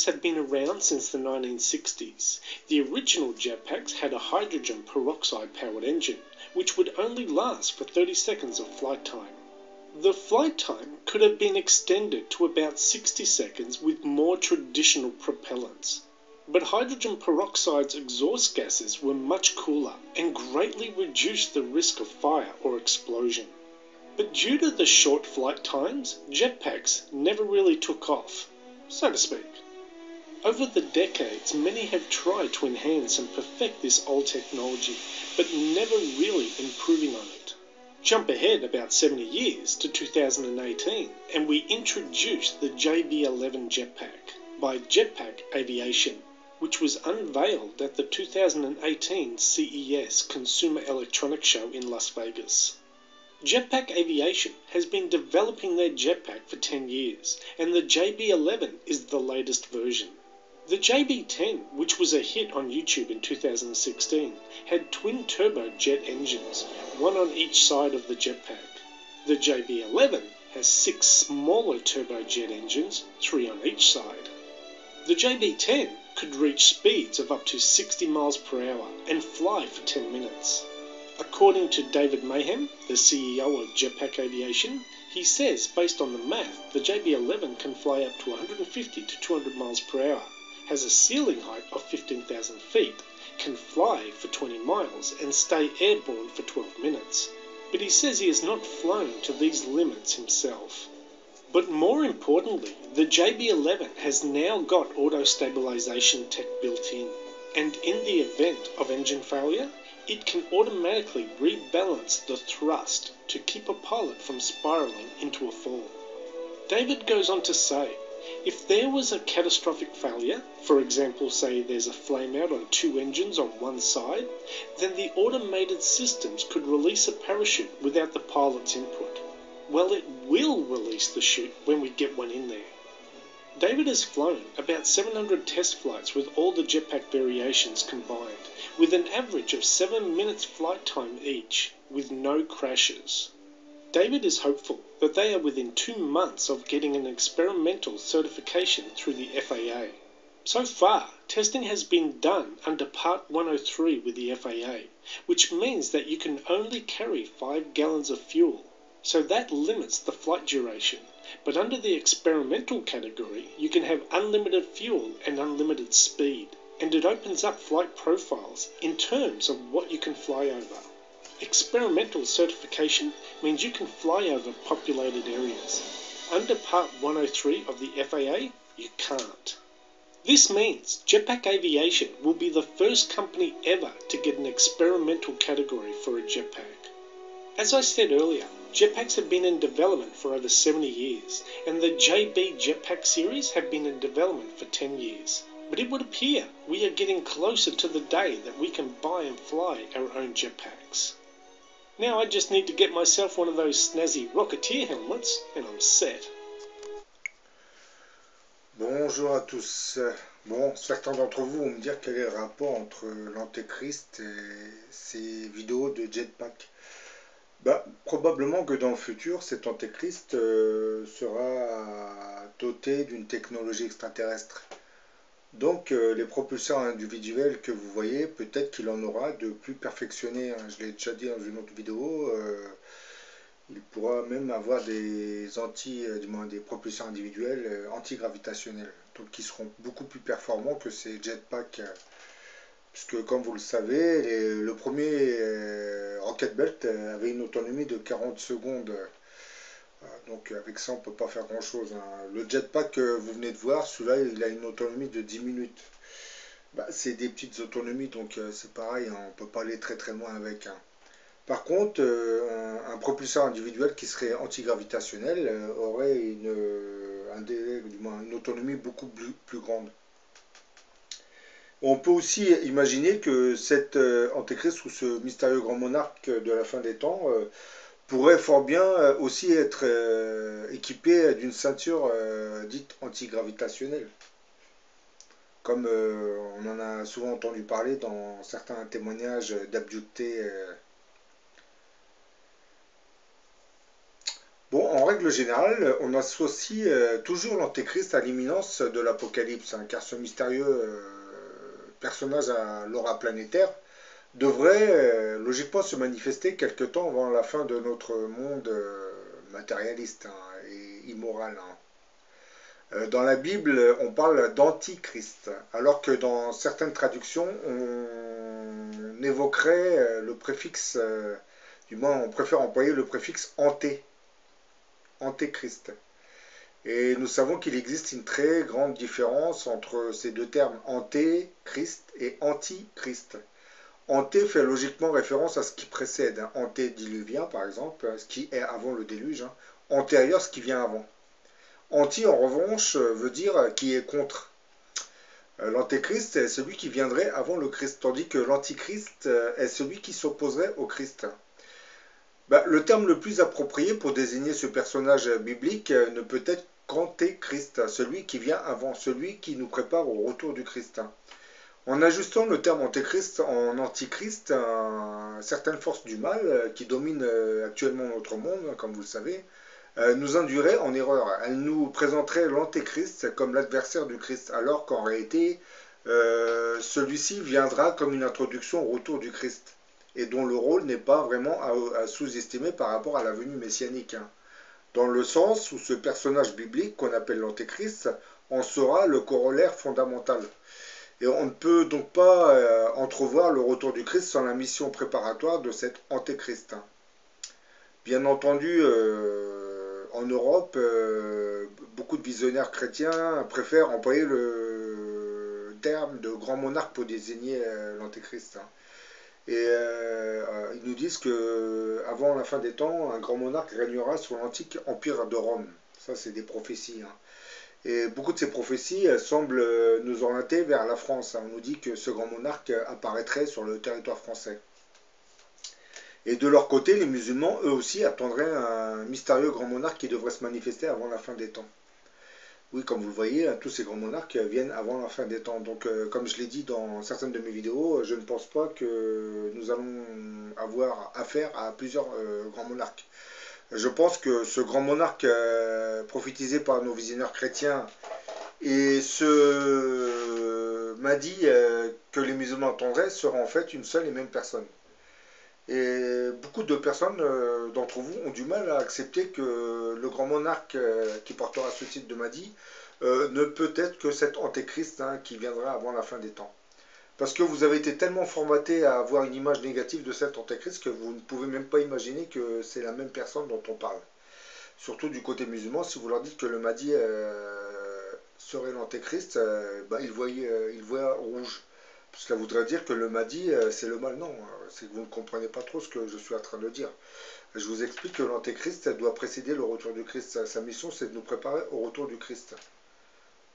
Have been around since the 1960s. The original jetpacks had a hydrogen peroxide powered engine, which would only last for 30 seconds of flight time. The flight time could have been extended to about 60 seconds with more traditional propellants. But hydrogen peroxide's exhaust gases were much cooler and greatly reduced the risk of fire or explosion. But due to the short flight times, jetpacks never really took off, so to speak. Over the decades, many have tried to enhance and perfect this old technology, but never really improving on it. Jump ahead about 70 years to 2018, and we introduced the JB11 jetpack by Jetpack Aviation, which was unveiled at the 2018 CES Consumer Electronics Show in Las Vegas. Jetpack Aviation has been developing their jetpack for 10 years, and the JB11 is the latest version. The JB10, which was a hit on YouTube in 2016, had twin turbojet engines, one on each side of the jetpack. The JB11 has 6 smaller turbojet engines, 3 on each side. The JB10 could reach speeds of up to 60 miles per hour and fly for 10 minutes. According to David Mayhem, the CEO of Jetpack Aviation, he says based on the math, the JB11 can fly up to 150 to 200 miles per hour, has a ceiling height of 15,000 feet, can fly for 20 miles and stay airborne for 12 minutes. But he says he has not flown to these limits himself. But more importantly, the JB11 has now got auto-stabilization tech built in, and in the event of engine failure, it can automatically rebalance the thrust to keep a pilot from spiraling into a fall. David goes on to say, if there was a catastrophic failure, for example say there's a flameout on 2 engines on one side, then the automated systems could release a parachute without the pilot's input. Well, it will release the chute when we get one in there. David has flown about 700 test flights with all the jetpack variations combined, with an average of 7 minutes flight time each, with no crashes. David is hopeful that they are within 2 months of getting an experimental certification through the FAA. So far, testing has been done under Part 103 with the FAA, which means that you can only carry 5 gallons of fuel, so that limits the flight duration. But under the experimental category, you can have unlimited fuel and unlimited speed, and it opens up flight profiles in terms of what you can fly over. Experimental certification means you can fly over populated areas. Under Part 103 of the FAA, you can't. This means Jetpack Aviation will be the first company ever to get an experimental category for a jetpack. As I said earlier, jetpacks have been in development for over 70 years, and the JB Jetpack series have been in development for 10 years. But it would appear we are getting closer to the day that we can buy and fly our own jetpacks. Now I just need to get myself one of those snazzy Rocketeer helmets and I'm set. Bonjour à tous. Bon, certains d'entre vous vont me dire quel est le rapport entre l'Antéchrist et ces vidéos de jetpack. Probablement que dans le futur, cet Antéchrist sera doté d'une technologie extraterrestre. Donc les propulseurs individuels que vous voyez, peut-être qu'il en aura de plus perfectionnés. Je l'ai déjà dit dans une autre vidéo, il pourra même avoir des propulseurs individuels antigravitationnels, donc qui seront beaucoup plus performants que ces jetpacks. Puisque comme vous le savez, le premier Rocket Belt avait une autonomie de 40 secondes. Donc avec ça on ne peut pas faire grand chose. Le jetpack que vous venez de voir, celui-là il a une autonomie de 10 minutes. C'est des petites autonomies, donc c'est pareil, on ne peut pas aller très très loin avec. Par contre, un propulseur individuel qui serait antigravitationnel aurait une autonomie beaucoup plus grande. On peut aussi imaginer que cet Antéchrist ou ce mystérieux grand monarque de la fin des temps pourrait fort bien aussi être équipé d'une ceinture dite antigravitationnelle. Comme on en a souvent entendu parler dans certains témoignages d'abductés. Bon, en En règle générale, on associe toujours l'Antéchrist à l'imminence de l'Apocalypse, hein, car ce mystérieux personnage à l'aura planétaire devrait logiquement se manifester quelque temps avant la fin de notre monde matérialiste, hein, et immoral, hein. Dans la Bible, on parle d'antichrist, alors que dans certaines traductions, on évoquerait le préfixe, du moins on préfère employer le préfixe antéchrist. Et nous savons qu'il existe une très grande différence entre ces deux termes, antéchrist et antichrist. Anté fait logiquement référence à ce qui précède, hein, antédiluvien par exemple, ce qui est avant le déluge, hein. Antérieur, ce qui vient avant. Anti, en revanche, veut dire qui est contre. L'antéchrist est celui qui viendrait avant le Christ, tandis que l'antichrist est celui qui s'opposerait au Christ. Le terme le plus approprié pour désigner ce personnage biblique ne peut être qu'antéchrist, celui qui vient avant, celui qui nous prépare au retour du Christ. En ajustant le terme antéchrist en antichrist, certaines forces du mal qui dominent actuellement notre monde, comme vous le savez, nous induiraient en erreur. Elles nous présenteraient l'antéchrist comme l'adversaire du Christ, alors qu'en réalité, celui-ci viendra comme une introduction au retour du Christ, et dont le rôle n'est pas vraiment à sous-estimer par rapport à la venue messianique, hein. Dans le sens où ce personnage biblique qu'on appelle l'antéchrist en sera le corollaire fondamental. Et on ne peut donc pas entrevoir le retour du Christ sans la mission préparatoire de cet antéchrist. Bien entendu, en Europe, beaucoup de visionnaires chrétiens préfèrent employer le terme de grand monarque pour désigner l'antéchrist. Et ils nous disent qu'avant la fin des temps, un grand monarque régnera sur l'antique empire de Rome. Ça, c'est des prophéties, hein. Et beaucoup de ces prophéties semblent nous orienter vers la France. On nous dit que ce grand monarque apparaîtrait sur le territoire français. Et de leur côté, les musulmans, eux aussi, attendraient un mystérieux grand monarque qui devrait se manifester avant la fin des temps. Oui, comme vous le voyez, tous ces grands monarques viennent avant la fin des temps. Donc, comme je l'ai dit dans certaines de mes vidéos, je ne pense pas que nous allons avoir affaire à plusieurs grands monarques. Je pense que ce grand monarque prophétisé par nos visionnaires chrétiens et ce Mahdi que les musulmans attendraient sera en fait une seule et même personne. Et beaucoup de personnes d'entre vous ont du mal à accepter que le grand monarque qui portera ce titre de Mahdi ne peut être que cet antéchrist, hein, qui viendra avant la fin des temps. Parce que vous avez été tellement formaté à avoir une image négative de cet antéchrist que vous ne pouvez même pas imaginer que c'est la même personne dont on parle. Surtout du côté musulman, si vous leur dites que le Mahdi serait l'antéchrist, ils voient rouge. Cela voudrait dire que le Mahdi, c'est le mal. Non, c'est que vous ne comprenez pas trop ce que je suis en train de dire. Je vous explique que l'antéchrist doit précéder le retour du Christ. Sa mission, c'est de nous préparer au retour du Christ.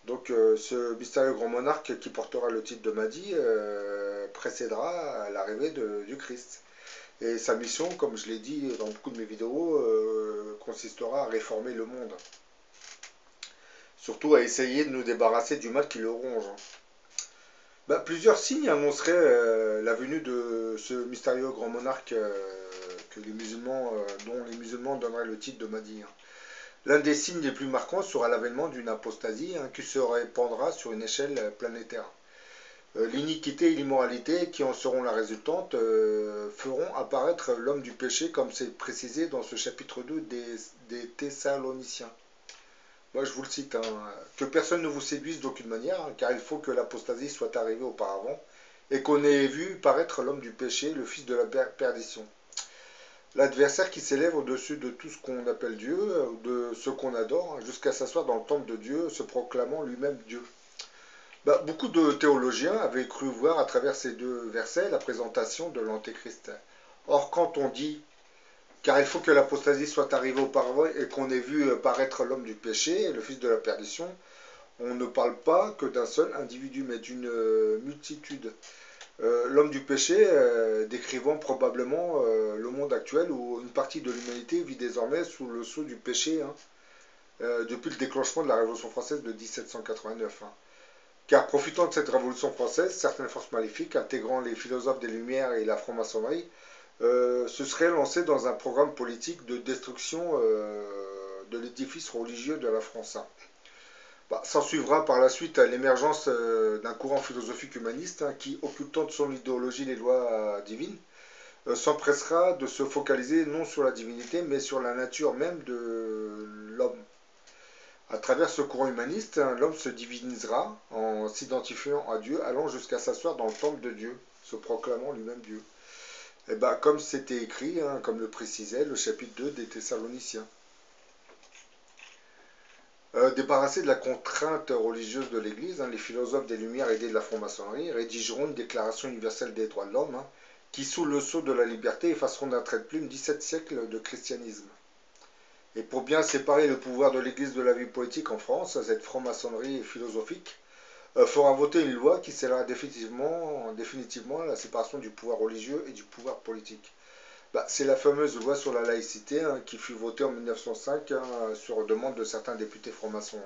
Donc ce mystérieux grand monarque qui portera le titre de Mahdi précédera l'arrivée du Christ. Et sa mission, comme je l'ai dit dans beaucoup de mes vidéos, consistera à réformer le monde. Surtout à essayer de nous débarrasser du mal qui le ronge. Plusieurs signes annonceraient la venue de ce mystérieux grand monarque dont les musulmans donneraient le titre de Mahdi, hein. L'un des signes les plus marquants sera l'avènement d'une apostasie, hein, qui se répandra sur une échelle planétaire. L'iniquité et l'immoralité qui en seront la résultante feront apparaître l'homme du péché, comme c'est précisé dans ce chapitre 2 des Thessaloniciens. Moi, je vous le cite, hein, que personne ne vous séduise d'aucune manière, hein, car il faut que l'apostasie soit arrivée auparavant, et qu'on ait vu paraître l'homme du péché, le fils de la perdition. L'adversaire qui s'élève au-dessus de tout ce qu'on appelle Dieu, de ce qu'on adore, jusqu'à s'asseoir dans le temple de Dieu, se proclamant lui-même Dieu. Beaucoup de théologiens avaient cru voir à travers ces deux versets la présentation de l'antéchrist. Or, quand on dit « car il faut que l'apostasie soit arrivée auparavant et qu'on ait vu paraître l'homme du péché, le fils de la perdition », on ne parle pas que d'un seul individu, mais d'une multitude. L'homme du péché décrivant probablement le monde actuel où une partie de l'humanité vit désormais sous le sceau du péché, hein, depuis le déclenchement de la Révolution française de 1789. Hein. Car profitant de cette Révolution française, certaines forces maléfiques, intégrant les philosophes des Lumières et la franc-maçonnerie, se seraient lancées dans un programme politique de destruction de l'édifice religieux de la France. Bah, s'en suivra par la suite l'émergence d'un courant philosophique humaniste qui, occultant de son idéologie les lois divines, s'empressera de se focaliser non sur la divinité, mais sur la nature même de l'homme. À travers ce courant humaniste, l'homme se divinisera en s'identifiant à Dieu, allant jusqu'à s'asseoir dans le temple de Dieu, se proclamant lui-même Dieu. Et bah, comme c'était écrit, comme le précisait le chapitre 2 des Thessaloniciens. Débarrassés de la contrainte religieuse de l'Église, les philosophes des Lumières aidés de la franc-maçonnerie rédigeront une déclaration universelle des droits de l'homme qui, sous le sceau de la liberté, effaceront d'un trait de plume 17 siècles de christianisme. Et pour bien séparer le pouvoir de l'Église de la vie politique en France, cette franc-maçonnerie philosophique fera voter une loi qui scellera définitivement la séparation du pouvoir religieux et du pouvoir politique. Bah, c'est la fameuse loi sur la laïcité qui fut votée en 1905 sur demande de certains députés francs-maçons.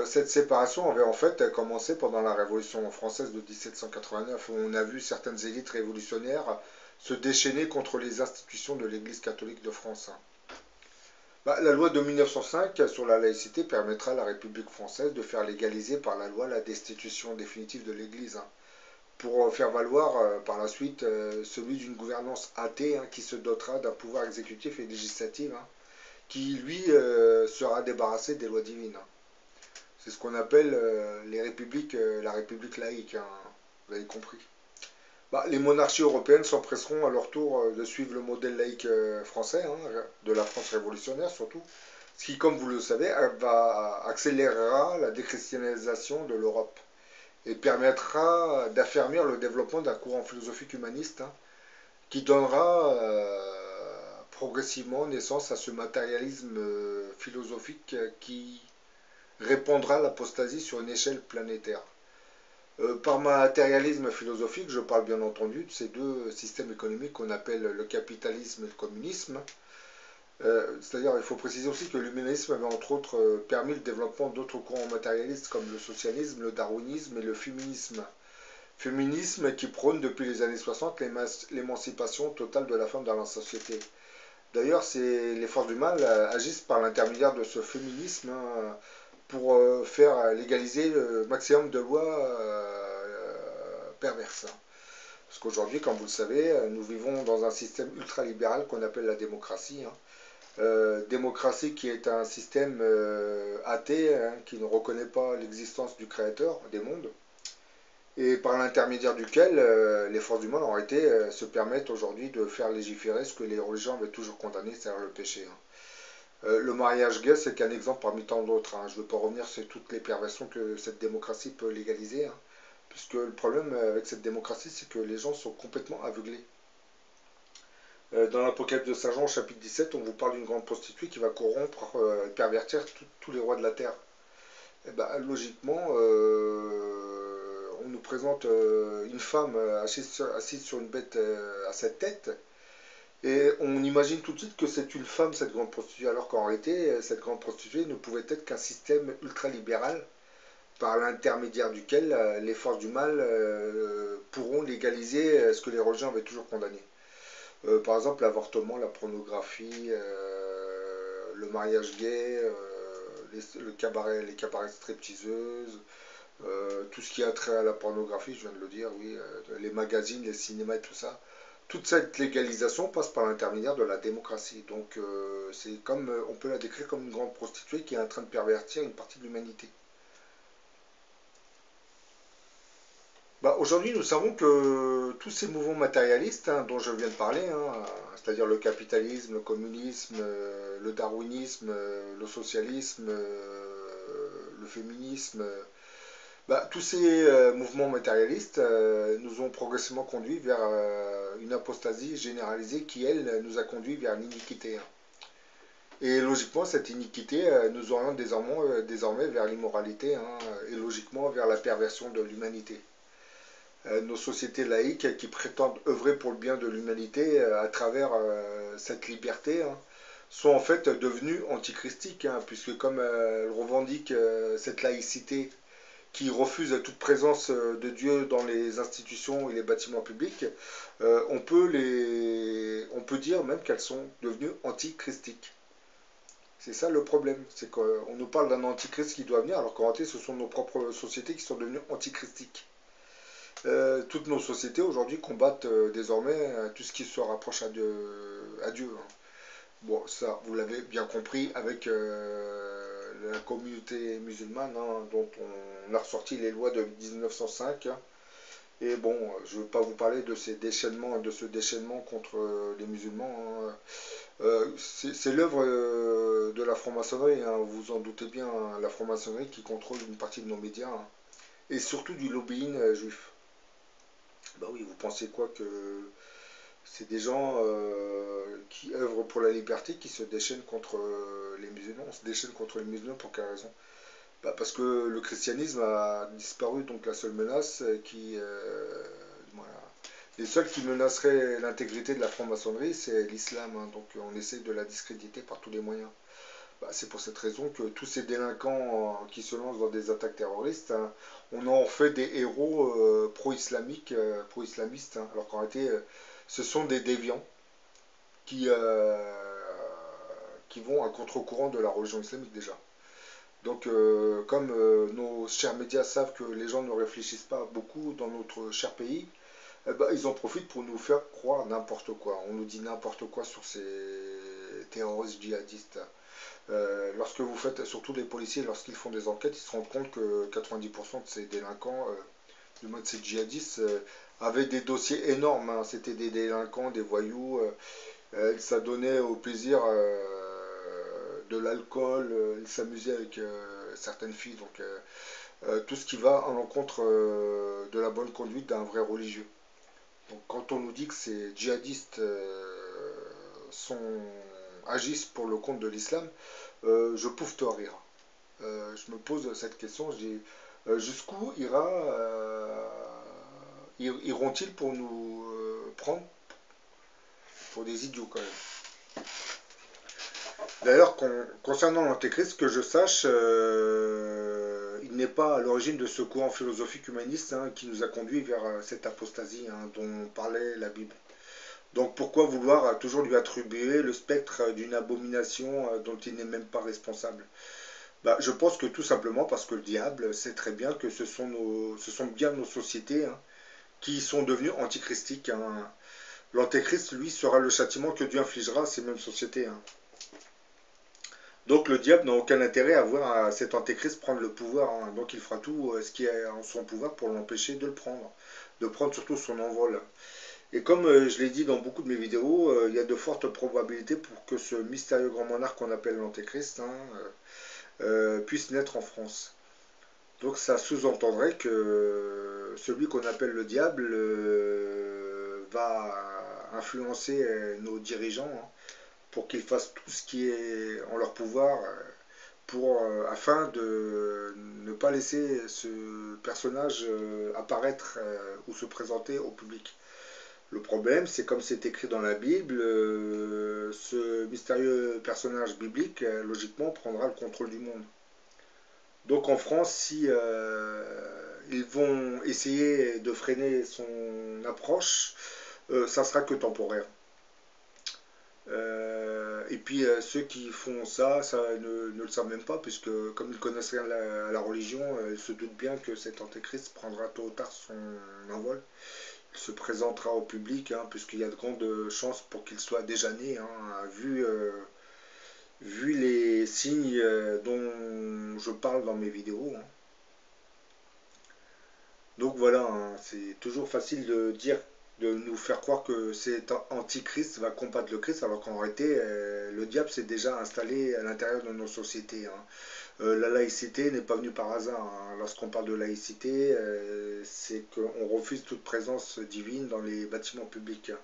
Cette séparation avait en fait commencé pendant la Révolution française de 1789, où on a vu certaines élites révolutionnaires se déchaîner contre les institutions de l'Église catholique de France. Bah, la loi de 1905 sur la laïcité permettra à la République française de faire légaliser par la loi la destitution définitive de l'Église, pour faire valoir par la suite celui d'une gouvernance athée qui se dotera d'un pouvoir exécutif et législatif qui, lui, sera débarrassé des lois divines. C'est ce qu'on appelle la république laïque, vous avez compris. Bah, les monarchies européennes s'empresseront à leur tour de suivre le modèle laïque français, de la France révolutionnaire surtout, ce qui, comme vous le savez, accélérera la déchristianisation de l'Europe et permettra d'affermir le développement d'un courant philosophique humaniste qui donnera progressivement naissance à ce matérialisme philosophique qui répandra l'apostasie sur une échelle planétaire. Par matérialisme philosophique, je parle bien entendu de ces deux systèmes économiques qu'on appelle le capitalisme et le communisme. C'est-à-dire, il faut préciser aussi que l'humanisme avait entre autres permis le développement d'autres courants matérialistes comme le socialisme, le darwinisme et le féminisme. Féminisme qui prône depuis les années 60 l'émancipation totale de la femme dans la société. D'ailleurs, les forces du mal agissent par l'intermédiaire de ce féminisme pour faire légaliser le maximum de lois perverses. Parce qu'aujourd'hui, comme vous le savez, nous vivons dans un système ultralibéral qu'on appelle la démocratie. Démocratie qui est un système athée, qui ne reconnaît pas l'existence du créateur des mondes, et par l'intermédiaire duquel les forces du mal en réalité se permettent aujourd'hui de faire légiférer ce que les religions avaient toujours condamné, c'est-à-dire le péché. Le mariage gay, c'est qu'un exemple parmi tant d'autres. Je ne veux pas revenir sur toutes les perversions que cette démocratie peut légaliser, puisque le problème avec cette démocratie, c'est que les gens sont complètement aveuglés. Dans l'Apocalypse de Saint Jean, au chapitre 17, on vous parle d'une grande prostituée qui va corrompre et pervertir tous les rois de la terre. Et ben, logiquement, on nous présente une femme assise sur une bête à 7 têtes, et on imagine tout de suite que c'est une femme, cette grande prostituée, alors qu'en réalité, cette grande prostituée ne pouvait être qu'un système ultralibéral par l'intermédiaire duquel les forces du mal pourront légaliser ce que les religions avaient toujours condamné. Par exemple, l'avortement, la pornographie, le mariage gay, les cabarets stripteaseuses, tout ce qui a trait à la pornographie, je viens de le dire, oui, les magazines, les cinémas et tout ça. Toute cette légalisation passe par l'intermédiaire de la démocratie. Donc, c'est comme, on peut la décrire comme une grande prostituée qui est en train de pervertir une partie de l'humanité. Bah, aujourd'hui, nous savons que tous ces mouvements matérialistes dont je viens de parler, c'est-à-dire le capitalisme, le communisme, le darwinisme, le socialisme, le féminisme, bah, tous ces mouvements matérialistes nous ont progressivement conduits vers une apostasie généralisée qui, elle, nous a conduits vers l'iniquité. Et logiquement, cette iniquité nous oriente désormais vers l'immoralité et logiquement vers la perversion de l'humanité. Nos sociétés laïques qui prétendent œuvrer pour le bien de l'humanité à travers cette liberté sont en fait devenues antichristiques, puisque comme elles revendiquent cette laïcité qui refuse toute présence de Dieu dans les institutions et les bâtiments publics, on peut dire même qu'elles sont devenues antichristiques. C'est ça le problème, c'est qu'on nous parle d'un antichrist qui doit venir, alors qu'en réalité ce sont nos propres sociétés qui sont devenues antichristiques. Toutes nos sociétés aujourd'hui combattent désormais tout ce qui se rapproche à Dieu. Hein. Bon, ça, vous l'avez bien compris avec la communauté musulmane, hein, dont on a ressorti les lois de 1905. Hein. Et bon, je ne veux pas vous parler de ce déchaînement contre les musulmans. Hein. C'est l'œuvre de la franc-maçonnerie, hein, vous en doutez bien, hein, la franc-maçonnerie qui contrôle une partie de nos médias, hein, et surtout du lobbying juif. Bah oui, vous pensez quoi que c'est des gens qui œuvrent pour la liberté qui se déchaînent contre les musulmans. On se déchaîne contre les musulmans pour quelle raison? Bah parce que le christianisme a disparu, donc la seule menace voilà. Les seuls qui menaceraient l'intégrité de la franc-maçonnerie, c'est l'islam, hein, donc on essaie de la discréditer par tous les moyens. Bah, c'est pour cette raison que tous ces délinquants qui se lancent dans des attaques terroristes, hein, on en fait des héros pro-islamiques, pro-islamistes, hein, alors qu'en réalité, ce sont des déviants qui, euh, qui vont à contre-courant de la religion islamique déjà. Donc, comme nos chers médias savent que les gens ne réfléchissent pas beaucoup dans notre cher pays, eh ben, ils en profitent pour nous faire croire n'importe quoi. On nous dit n'importe quoi sur ces terroristes djihadistes. Lorsque vous faites, surtout les policiers, lorsqu'ils font des enquêtes, ils se rendent compte que 90% de ces délinquants, du moins de ces djihadistes, avaient des dossiers énormes. Hein. C'était des délinquants, des voyous. Ça donnait au plaisir de l'alcool. Ils s'amusaient avec certaines filles. Donc tout ce qui va en l'encontre de la bonne conduite d'un vrai religieux. Donc quand on nous dit que ces djihadistes agissent pour le compte de l'islam, je pouffe de rire. Je me pose cette question, je dis jusqu'où iront-ils pour nous prendre pour des idiots quand même. D'ailleurs, concernant l'antéchrist, que je sache, il n'est pas à l'origine de ce courant philosophique humaniste, hein, qui nous a conduit vers cette apostasie, hein, dont parlait la Bible. Donc pourquoi vouloir toujours lui attribuer le spectre d'une abomination dont il n'est même pas responsable? Bah, je pense que tout simplement parce que le diable sait très bien que ce sont bien nos sociétés, hein, qui sont devenues antichristiques. Hein. L'antéchrist, lui, sera le châtiment que Dieu infligera à ces mêmes sociétés. Hein. Donc le diable n'a aucun intérêt à voir cet antéchrist prendre le pouvoir. Hein. Donc il fera tout ce qui est en son pouvoir pour l'empêcher de le prendre. De prendre surtout son envol. Et comme je l'ai dit dans beaucoup de mes vidéos, il y a de fortes probabilités pour que ce mystérieux grand monarque qu'on appelle l'antéchrist, hein, puisse naître en France. Donc ça sous-entendrait que celui qu'on appelle le diable va influencer nos dirigeants, hein, pour qu'ils fassent tout ce qui est en leur pouvoir afin de ne pas laisser ce personnage apparaître ou se présenter au public. Le problème, c'est comme c'est écrit dans la Bible, ce mystérieux personnage biblique, logiquement, prendra le contrôle du monde. Donc en France, si ils vont essayer de freiner son approche, ça sera que temporaire. Et puis ceux qui font ça, ne le savent même pas, puisque comme ils connaissent rien à la religion, ils se doutent bien que cet antéchrist prendra tôt ou tard son envol. Il se présentera au public, hein, puisqu'il y a de grandes chances pour qu'il soit déjà né, hein, vu les signes dont je parle dans mes vidéos. Hein. Donc voilà, hein, c'est toujours facile de dire, de nous faire croire que cet antichrist va combattre le Christ, alors qu'en réalité, le diable s'est déjà installé à l'intérieur de nos sociétés. Hein. La laïcité n'est pas venue par hasard. Hein. Lorsqu'on parle de laïcité, c'est qu'on refuse toute présence divine dans les bâtiments publics. Hein.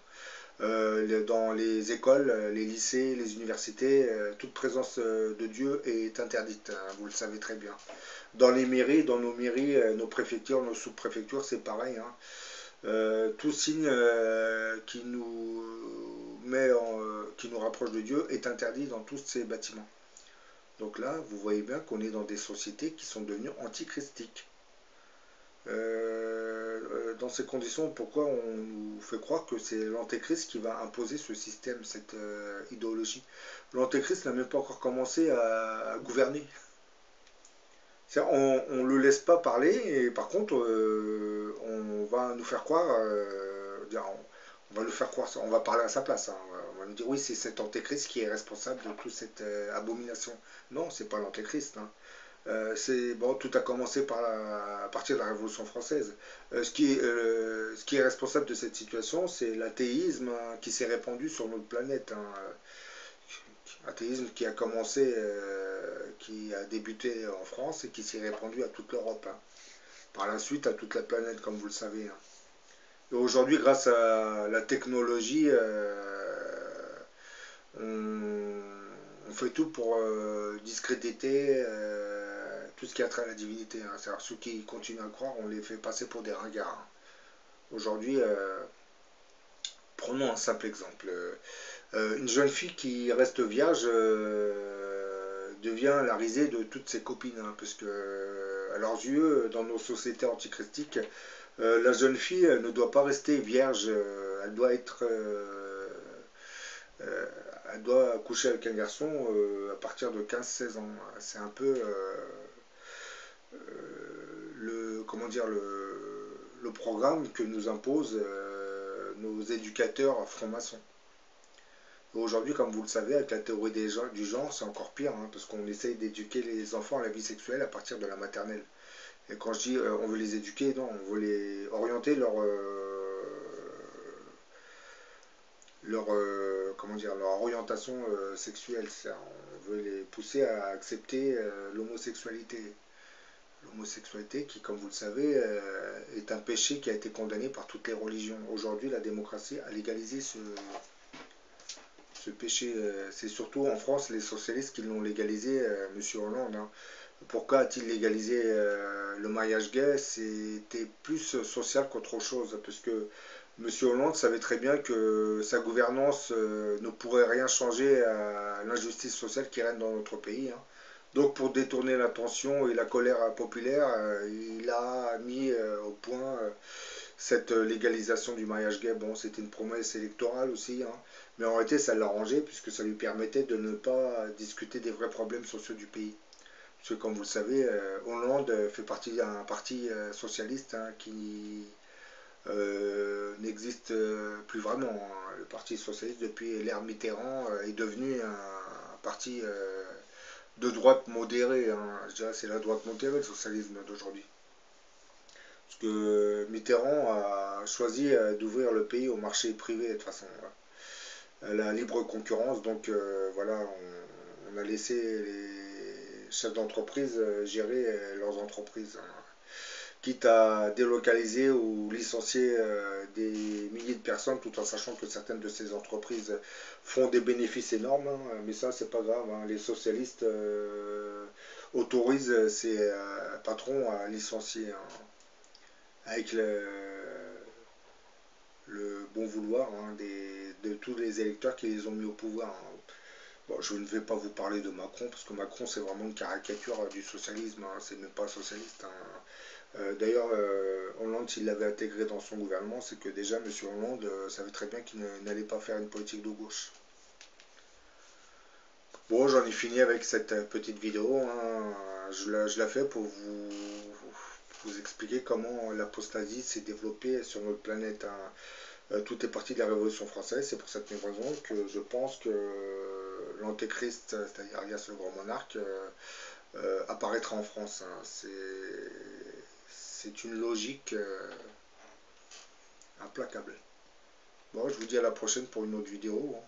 Dans les écoles, les lycées, les universités, toute présence de Dieu est interdite, hein, vous le savez très bien. Dans les mairies, dans nos mairies, nos préfectures, nos sous-préfectures, c'est pareil. Hein. Tout signe qui nous rapproche de Dieu est interdit dans tous ces bâtiments. Donc là, vous voyez bien qu'on est dans des sociétés qui sont devenues antichristiques. Dans ces conditions, pourquoi on nous fait croire que c'est l'antéchrist qui va imposer ce système, cette idéologie? L'antéchrist n'a même pas encore commencé à gouverner. On ne le laisse pas parler et par contre, on va nous faire croire, on va nous faire croire, on va parler à sa place. Hein. On va nous dire oui, c'est cet antéchrist qui est responsable de toute cette abomination. Non, c'est pas l'antéchrist. Hein. Bon, tout a commencé à partir de la Révolution française. Ce qui est responsable de cette situation, c'est l'athéisme hein, qui s'est répandu sur notre planète. Hein. Athéisme qui a commencé, qui a débuté en France et qui s'est répandu à toute l'Europe. Hein. Par la suite à toute la planète, comme vous le savez. Hein. Et aujourd'hui, grâce à la technologie, on fait tout pour discréditer tout ce qui a trait à la divinité. Hein. C'est-à-dire ceux qui continuent à croire, on les fait passer pour des ringards. Hein. Aujourd'hui, prenons un simple exemple. Une jeune fille qui reste vierge devient la risée de toutes ses copines, hein, parce que à leurs yeux, dans nos sociétés antichristiques, la jeune fille ne doit pas rester vierge, elle doit être, elle doit coucher avec un garçon à partir de 15-16 ans. C'est un peu comment dire, le programme que nous imposent nos éducateurs francs-maçons. Aujourd'hui, comme vous le savez, avec la théorie du genre, c'est encore pire, hein, parce qu'on essaye d'éduquer les enfants à la vie sexuelle à partir de la maternelle. Et quand je dis on veut les éduquer, non, on veut les orienter comment dire, leur orientation sexuelle. On veut les pousser à accepter l'homosexualité. L'homosexualité qui, comme vous le savez, est un péché qui a été condamné par toutes les religions. Aujourd'hui, la démocratie a légalisé ce péché. C'est surtout en France les socialistes qui l'ont légalisé, Monsieur Hollande. Hein. Pourquoi a-t-il légalisé le mariage gay? C'était plus social qu'autre chose, parce que M. Hollande savait très bien que sa gouvernance ne pourrait rien changer à l'injustice sociale qui règne dans notre pays. Hein. Donc pour détourner l'attention et la colère populaire, il a mis au point cette légalisation du mariage gay. Bon, c'était une promesse électorale aussi, hein, mais en réalité ça l'arrangeait puisque ça lui permettait de ne pas discuter des vrais problèmes sociaux du pays. Parce que comme vous le savez, Hollande fait partie d'un parti socialiste hein, qui n'existe plus vraiment. Hein. Le parti socialiste, depuis l'ère Mitterrand, est devenu un parti de droite modérée. Hein. Je dirais c'est la droite modérée, le socialisme d'aujourd'hui. Parce que Mitterrand a choisi d'ouvrir le pays au marché privé de toute façon. La libre concurrence, donc voilà, on a laissé les chefs d'entreprise gérer leurs entreprises. Hein. Quitte à délocaliser ou licencier des milliers de personnes tout en sachant que certaines de ces entreprises font des bénéfices énormes, hein, mais ça c'est pas grave, hein. Les socialistes autorisent ces patrons à licencier hein, avec le bon vouloir hein, de tous les électeurs qui les ont mis au pouvoir. Hein. Bon, je ne vais pas vous parler de Macron, parce que Macron c'est vraiment une caricature du socialisme, hein, c'est même pas socialiste. Hein. D'ailleurs, Hollande, s'il l'avait intégré dans son gouvernement, c'est que déjà M. Hollande savait très bien qu'il n'allait pas faire une politique de gauche. Bon, j'en ai fini avec cette petite vidéo. Hein. Je la fais pour vous expliquer comment l'apostasie s'est développée sur notre planète. Hein. Tout est parti de la Révolution française. C'est pour cette même raison que je pense que l'antéchrist, c'est-à-dire Arias le grand monarque, apparaîtra en France. Hein. C'est une logique implacable. Bon, je vous dis à la prochaine pour une autre vidéo. Hein.